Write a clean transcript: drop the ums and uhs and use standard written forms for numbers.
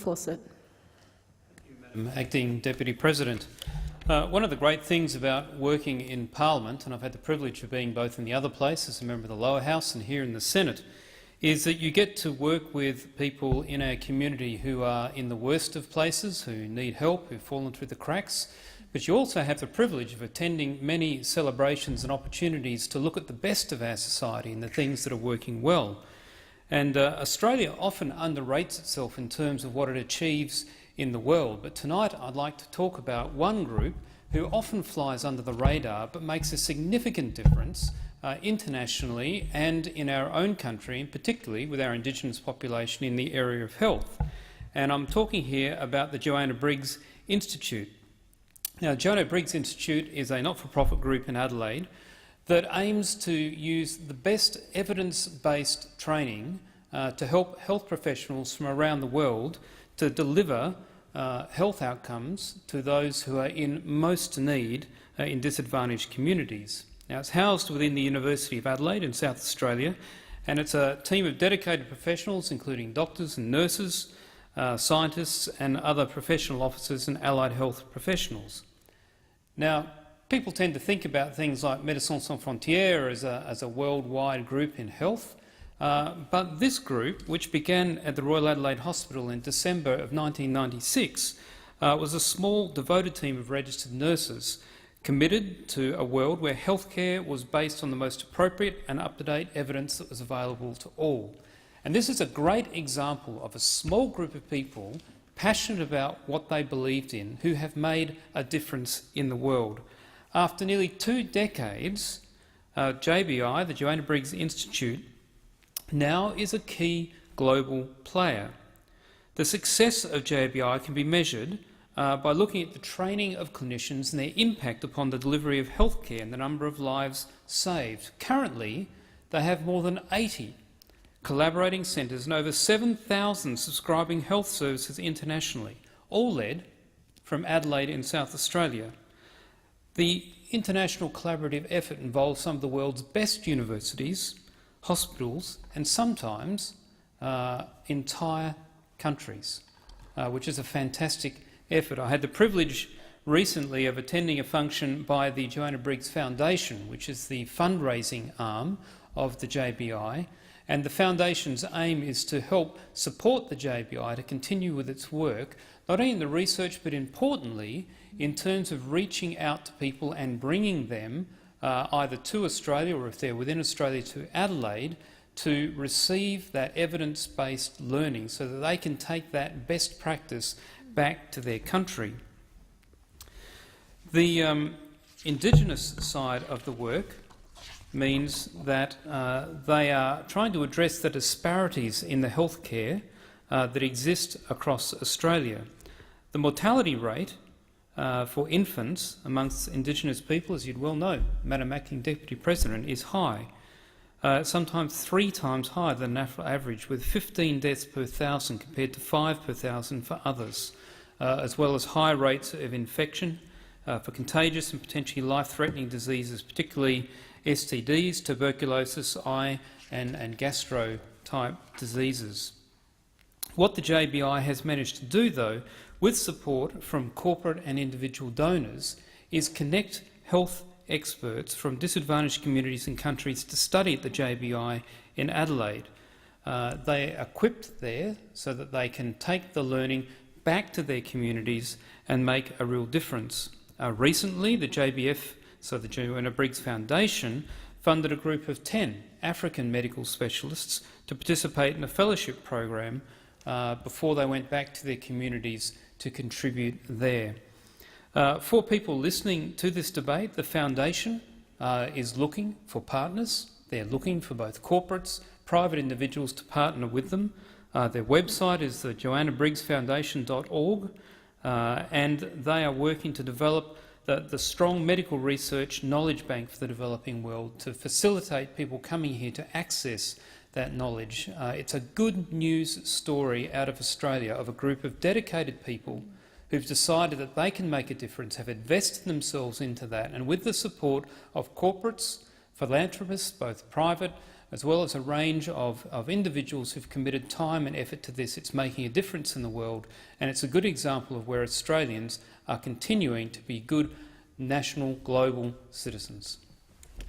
Fawcett. Acting Deputy President. One of the great things about working in Parliament, and I've had the privilege of being both in the other place as a member of the lower house and here in the Senate, is that you get to work with people in our community who are in the worst of places, who need help, who've fallen through the cracks, but you also have the privilege of attending many celebrations and opportunities to look at the best of our society and the things that are working well. And Australia often underrates itself in terms of what it achieves in the world, but tonight I'd like to talk about one group who often flies under the radar but makes a significant difference internationally and in our own country, and particularly with our Indigenous population in the area of health. And I'm talking here about the Joanna Briggs Institute. Now, Joanna Briggs Institute is a not-for-profit group in Adelaide that aims to use the best evidence-based training to help health professionals from around the world to deliver health outcomes to those who are in most need in disadvantaged communities. Now, it's housed within the University of Adelaide in South Australia, and it's a team of dedicated professionals including doctors and nurses, scientists and other professional officers and allied health professionals. Now, people tend to think about things like Médecins Sans Frontières as a worldwide group in health, but this group, which began at the Royal Adelaide Hospital in December of 1996, was a small, devoted team of registered nurses committed to a world where healthcare was based on the most appropriate and up-to-date evidence that was available to all. And this is a great example of a small group of people passionate about what they believed in, who have made a difference in the world. After nearly 2 decades, JBI, the Joanna Briggs Institute, now is a key global player. The success of JBI can be measured by looking at the training of clinicians and their impact upon the delivery of healthcare and the number of lives saved. Currently, they have more than 80 collaborating centres and over 7,000 subscribing health services internationally, all led from Adelaide in South Australia. The international collaborative effort involves some of the world's best universities, hospitals and sometimes entire countries, which is a fantastic effort. I had the privilege recently of attending a function by the Joanna Briggs Foundation, which is the fundraising arm of the JBI, and the Foundation's aim is to help support the JBI to continue with its work, not only in the research but importantly in terms of reaching out to people and bringing them either to Australia or if they're within Australia to Adelaide to receive that evidence-based learning so that they can take that best practice back to their country. The Indigenous side of the work means that they are trying to address the disparities in the healthcare that exist across Australia. The mortality rate for infants amongst Indigenous people, as you'd well know, Madam Acting Deputy President, is high, sometimes 3 times higher than national average, with 15 deaths per 1,000 compared to 5 per 1,000 for others, as well as high rates of infection for contagious and potentially life-threatening diseases, particularly STDs, tuberculosis, eye and gastro-type diseases. What the JBI has managed to do, though, with support from corporate and individual donors, is connect health experts from disadvantaged communities and countries to study at the JBI in Adelaide. They are equipped there so that they can take the learning back to their communities and make a real difference. Recently, the JBF, so the Joanna Briggs Foundation, funded a group of 10 African medical specialists to participate in a fellowship program before they went back to their communities to contribute there. For people listening to this debate, the Foundation is looking for partners. They're looking for both corporates, private individuals to partner with them. Their website is the joannabriggsfoundation.org, and they are working to develop the strong medical research knowledge bank for the developing world to facilitate people coming here to access that knowledge. It's a good news story out of Australia of a group of dedicated people who've decided that they can make a difference, have invested themselves into that, and with the support of corporates, philanthropists, both private as well as a range of individuals who've committed time and effort to this. It's making a difference in the world, and it's a good example of where Australians are continuing to be good national, global citizens.